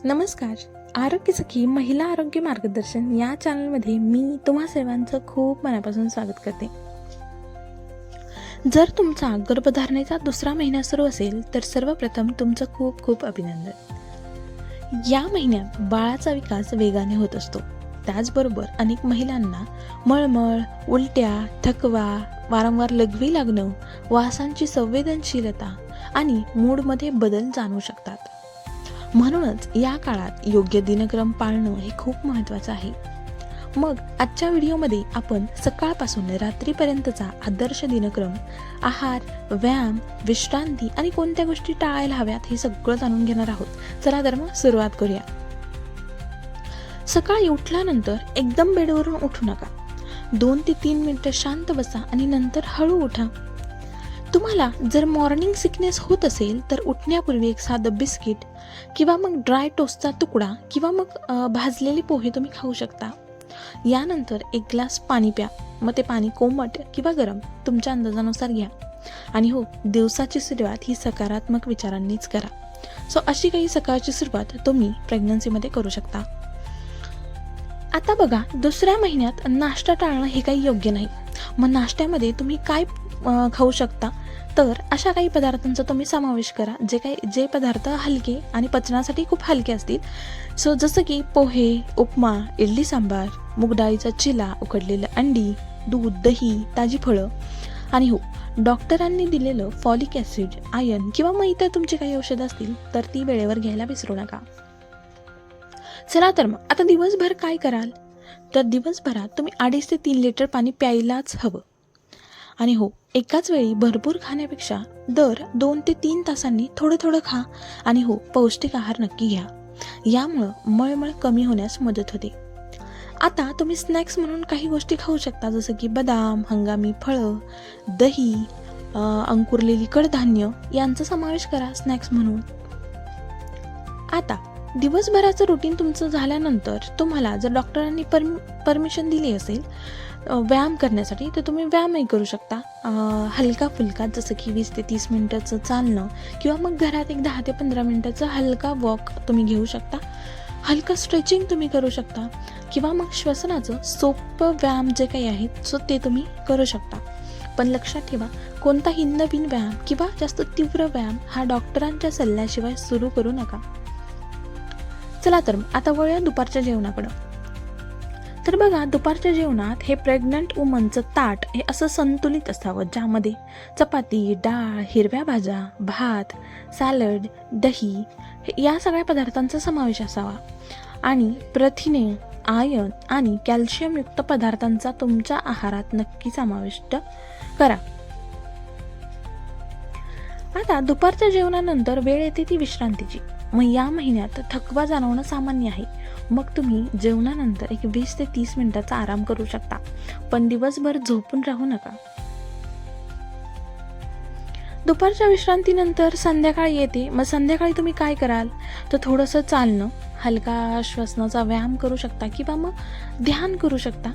नमस्कार. आरोग्य सखी महिला आरोग्य मार्गदर्शन या चॅनलमध्ये मी तुम्हा सर्वांचं खूप मनापासून स्वागत करते. जर तुमचा गर्भधारणेचा दुसरा महिना सुरू असेल तर सर्वप्रथम तुमचं खूप खूप अभिनंदन. या महिन्यात बाळाचा विकास वेगाने होत असतो. त्याचबरोबर अनेक महिलांना मळमळ, उलट्या, थकवा, वारंवार लघवी लागणं, वासांची संवेदनशीलता आणि मूडमध्ये बदल जाणवू शकतात. म्हणूनच या काळात योग्य दिनक्रम पाळणं हे खूप महत्त्वाचं आहे. मग आजच्या व्हिडिओमध्ये आपण सकाळपासून रात्रीपर्यंतचा आदर्श दिनक्रम, आहार, व्यायाम, विश्रांती आणि कोणत्या गोष्टी टाळायला हव्यात हे सगळं जाणून घेणार आहोत. चला तर मग सुरुवात करूया. सकाळी उठल्यानंतर एकदम बेडवरून उठू नका. 2 ते 3 मिनिटं शांत बसा आणि नंतर हळू उठा. तुम्हाला जर मॉर्निंग सिकनेस होत असेल तर उठण्यापूर्वी एक साधं बिस्किट किंवा मग ड्राय टोस्टचा तुकडा किंवा मग भाजलेले पोहे तुम्ही खाऊ शकता. यानंतर एक ग्लास पाणी प्या. मग ते पाणी कोमट किंवा गरम तुमच्या अंदाजानुसार घ्या. आणि हो, दिवसाची सुरुवात ही सकारात्मक विचारांनीच करा. अशी काही सकाळची सुरुवात तुम्ही प्रेग्नन्सीमध्ये करू शकता. आता बघा, दुसऱ्या महिन्यात नाश्ता टाळणं हे काही योग्य नाही. मग नाश्त्यामध्ये तुम्ही काय खाऊ शकता, तर अशा काही पदार्थांचा तुम्ही समावेश करा जे पदार्थ हलके आणि पचनासाठी खूप हलके असतील. जसं की पोहे, उपमा, इडली सांबार, मूग डाळीचा चिला, उकडलेलं अंडी, दूध, दही, ताजी फळं आणि हो, डॉक्टरांनी दिलेलं फॉलिक ॲसिड, आयर्न किंवा मग इतर तुमची काही औषधं असतील तर ती वेळेवर घ्यायला विसरू नका. चला तर मग आता दिवसभर काय कराल, तर दिवसभरात तुम्ही 2.5 ते 3 लिटर पाणी प्यायलाच हवं. आणि हो, एकाच वेळी भरपूर खाण्यापेक्षा दर 2 ते 3 तासांनी थोडं थोडं खा. आणि हो, पौष्टिक आहार नक्की घ्या. यामुळं मळमळ कमी होण्यास मदत होते. आता तुम्ही स्नॅक्स म्हणून काही गोष्टी खाऊ शकता, जसं की बदाम, हंगामी फळं, दही, अंकुरलेली कडधान्य यांचा समावेश करा स्नॅक्स म्हणून. आता दिवसभराचं रुटीन तुमचं झाल्यानंतर तुम्हाला जर डॉक्टरांनी परमिशन दिली असेल व्यायाम करण्यासाठी, तर तुम्ही व्यायामही करू शकता. हलका फुलका, जसं की 20 ते 30 मिनिटाचं चालणं किंवा मग घरात एक 10 ते 15 मिनिटाचा हलका वॉक तुम्ही घेऊ शकता. हलका स्ट्रेचिंग तुम्ही करू शकता किंवा मग श्वसनाचं सोपं व्यायाम जे काही आहेत ते तुम्ही करू शकता. पण लक्षात ठेवा, कोणताही नवीन व्यायाम किंवा जास्त तीव्र व्यायाम हा डॉक्टरांच्या सल्ल्याशिवाय सुरू करू नका. चला तर आता वळूया दुपारच्या जेवणाकडं. तर बघा, दुपारच्या जेवणात हे प्रेग्नंट वुमनचं ताट हे असं संतुलित असावं, ज्यामध्ये चपाती, डाळ, हिरव्या भाज्या, भात, सॅलड, दही या सगळ्या पदार्थांचा समावेश असावा. आणि प्रथिने, आयर्न आणि कॅल्शियमयुक्त पदार्थांचा तुमच्या आहारात नक्की समाविष्ट करा. आता दुपारच्या जेवणानंतर वेळ येते ती विश्रांतीची. मग या महिन्यात थकवा जाणवणं सामान्य आहे. मग तुम्ही जेवणानंतर एक 20 ते 30 मिनिटाचा आराम करू शकता, पण दिवसभर झोपून राहू नका. दुपारच्या विश्रांतीनंतर संध्याकाळी येते. मग संध्याकाळी तुम्ही काय कराल, तर थोडंसं चालणं, हलका श्वसनाचा व्यायाम करू शकता किंवा मग ध्यान करू शकता.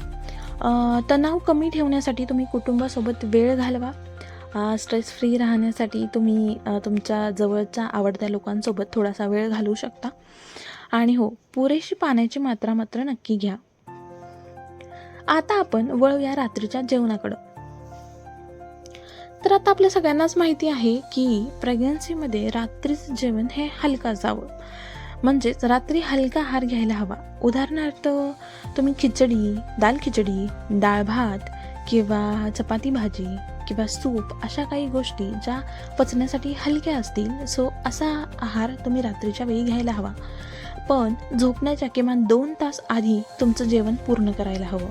तणाव कमी ठेवण्यासाठी तुम्ही कुटुंबासोबत वेळ घालवा. स्ट्रेस फ्री राहण्यासाठी तुम्ही तुमच्या जवळच्या आवडत्या लोकांसोबत थोडासा वेळ घालवू शकता. आणि हो, पुरेशी पाण्याची मात्रा मात्र नक्की घ्या. आता आपण वळूया रात्रीच्या जेवणाकडं. तर आता आपल्या सगळ्यांनाच माहिती आहे की प्रेग्नन्सीमध्ये रात्रीचं जेवण हे हलकं असावं. म्हणजेच रात्री हलका आहार घ्यायला हवा. उदाहरणार्थ तुम्ही खिचडी, दाल खिचडी, डाळ भात किंवा चपाती भाजी किंवा सूप अशा काही गोष्टी ज्या पचण्यासाठी हलक्या असतील. असा आहार तुम्ही रात्रीच्या वेळी घ्यायला हवा. पण झोपण्याच्या किमान 2 तास आधी तुमचं जेवण पूर्ण करायला हवं.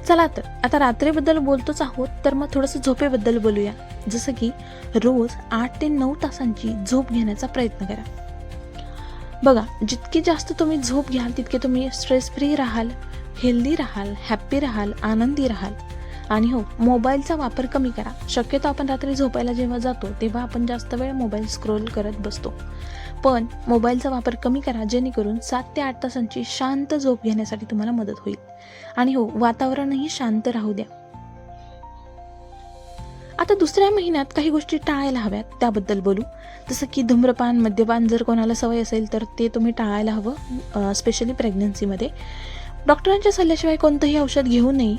चला तर आता रात्रीबद्दल बोलतोच आहोत, तर मग थोडंसं झोपेबद्दल बोलूया. जसं की रोज 8 ते 9 तासांची झोप घेण्याचा प्रयत्न करा. बघा, जितकी जास्त तुम्ही झोप घ्याल तितके तुम्ही स्ट्रेस फ्री राहाल, हेल्दी राहाल, हॅप्पी राहाल, आनंदी राहाल. आणि हो, मोबाईलचा वापर कमी करा. शक्यतो आपण रात्री झोपायला जेव्हा जातो तेव्हा आपण जास्त वेळ मोबाईल स्क्रोल करत बसतो. पण मोबाईलचा वापर कमी करा, जेणेकरून 7 ते 8 तासांची शांत झोप घेण्यासाठी तुम्हाला मदत होईल. आणि हो, वातावरणही शांत राहू द्या. आता दुसऱ्या महिन्यात काही गोष्टी टाळायला हव्यात, त्याबद्दल बोलू. जसं की धूम्रपान, मद्यपान जर कोणाला सवय असेल तर ते तुम्ही टाळायला हवं, स्पेशली प्रेग्नन्सीमध्ये. डॉक्टरांच्या सल्ल्याशिवाय कोणतंही औषध घेऊ नये.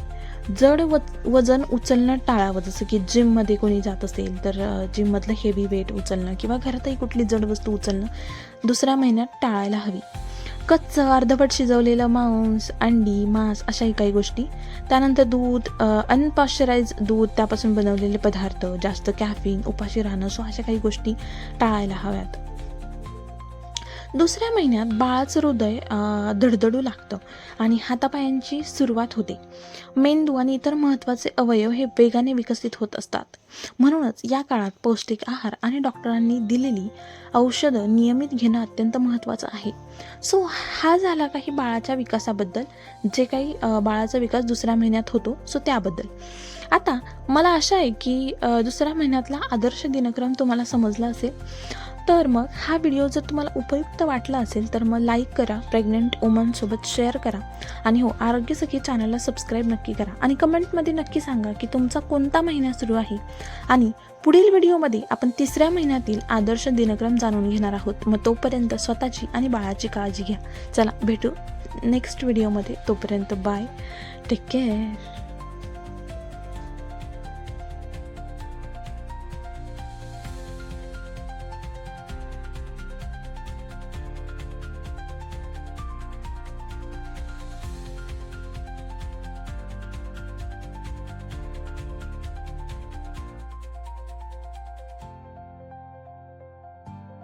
जड वजन उचलणं टाळावं, जसं की जिममध्ये कोणी जात असेल तर जिममधलं हेवी वेट उचलणं किंवा घरातही कुठली जड वस्तू उचलणं दुसऱ्या महिन्यात टाळायला हवी. कच्चं अर्धवट शिजवलेलं मांस, अंडी, मांस अशाही काही गोष्टी. त्यानंतर दूध, अनपॉश्चराइज दूध, त्यापासून बनवलेले पदार्थ, जास्त कॅफिन, उपाशी राहणं, सो अशा काही गोष्टी टाळायला हव्यात. दुसऱ्या महिन्यात बाळाचं हृदय धडधडू लागतं आणि हातापायांची सुरुवात होते. मेंदू आणि इतर महत्त्वाचे अवयव हे वेगाने विकसित होत असतात. म्हणूनच या काळात पौष्टिक आहार आणि डॉक्टरांनी दिलेली औषधं नियमित घेणं अत्यंत महत्त्वाचं आहे. सो हा झाला काही बाळाच्या विकासाबद्दल, जे काही बाळाचा विकास दुसऱ्या महिन्यात होतो सो त्याबद्दल. आता मला आशा आहे की दुसऱ्या महिन्यातला आदर्श दिनक्रम तुम्हाला समजला असेल. तर मग हा व्हिडिओ जर तुम्हाला उपयुक्त वाटला असेल तर मग लाईक करा, प्रेग्नंट वुमनसोबत शेअर करा आणि हो, आरोग्य सखी चॅनलला सबस्क्राईब नक्की करा आणि कमेंटमध्ये नक्की सांगा की तुमचा कोणता महिना सुरू आहे. आणि पुढील व्हिडिओमध्ये आपण तिसऱ्या महिन्यातील आदर्श दिनक्रम जाणून घेणार आहोत. मग तोपर्यंत स्वतःची आणि बाळाची काळजी घ्या. चला भेटू नेक्स्ट व्हिडिओमध्ये. तोपर्यंत बाय, टेक केअर.